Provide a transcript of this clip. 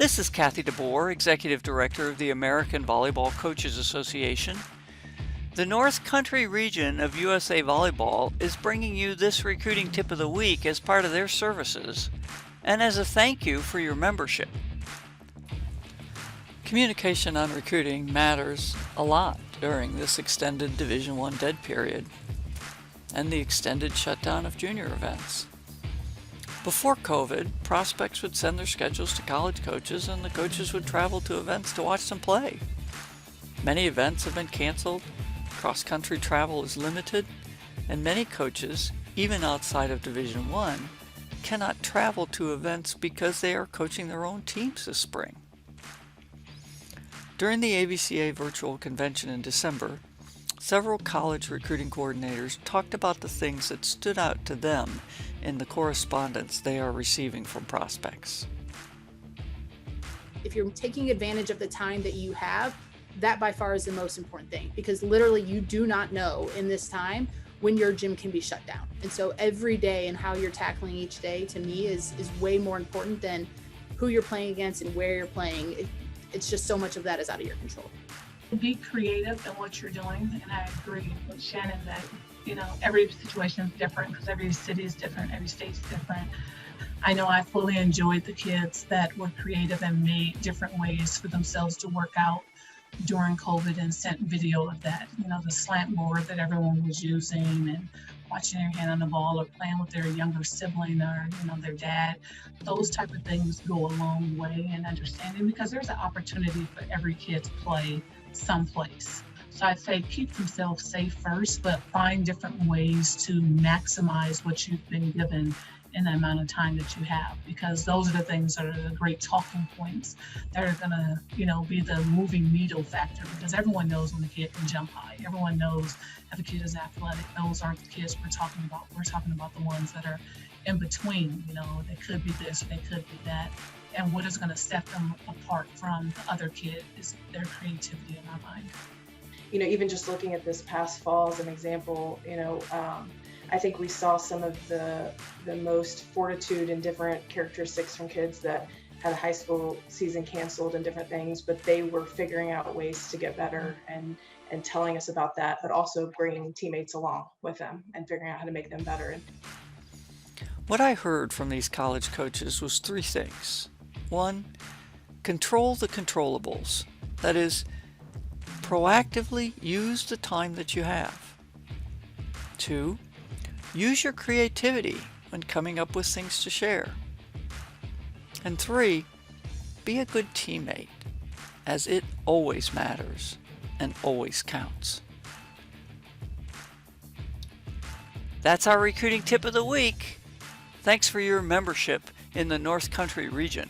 This is Kathy DeBoer, Executive Director of the American Volleyball Coaches Association. The North Country region of USA Volleyball is bringing you this recruiting tip of the week as part of their services and as a thank you for your membership. Communication on recruiting matters a lot during this extended Division I dead period and the extended shutdown of junior events. Before COVID, prospects would send their schedules to college coaches and the coaches would travel to events to watch them play. Many events have been canceled, cross-country travel is limited, and many coaches, even outside of Division I, cannot travel to events because they are coaching their own teams this spring. During the AVCA virtual convention in December, several college recruiting coordinators talked about the things that stood out to them in the correspondence they are receiving from prospects. If you're taking advantage of the time that you have, that by far is the most important thing, because literally you do not know in this time when your gym can be shut down. And so every day and how you're tackling each day to me is way more important than who you're playing against and where you're playing. It's just so much of that is out of your control. Be creative in what you're doing, and I agree with Shannon that every situation is different because every city is different, every state is different. I know I fully enjoyed the kids that were creative and made different ways for themselves to work out during COVID and sent video of that, the slant board that everyone was using and watching their hand on the ball or playing with their younger sibling or, their dad. Those type of things go a long way in understanding, because there's an opportunity for every kid to play someplace. So I'd say keep themselves safe first, but find different ways to maximize what you've been given in the amount of time that you have, because those are the things that are the great talking points that are gonna, be the moving needle factor, because everyone knows when a kid can jump high. Everyone knows if a kid is athletic. Those aren't the kids we're talking about. We're talking about the ones that are in between, they could be this, they could be that. And what is gonna set them apart from the other kid is their creativity in my mind. Even just looking at this past fall as an example, I think we saw some of the most fortitude and different characteristics from kids that had a high school season canceled and different things, but they were figuring out ways to get better and telling us about that, but also bringing teammates along with them and figuring out how to make them better. What I heard from these college coaches was three things. 1, control the controllables. That is, proactively use the time that you have. 2, use your creativity when coming up with things to share. And 3, be a good teammate, as it always matters and always counts. That's our recruiting tip of the week. Thanks for your membership in the North Country region.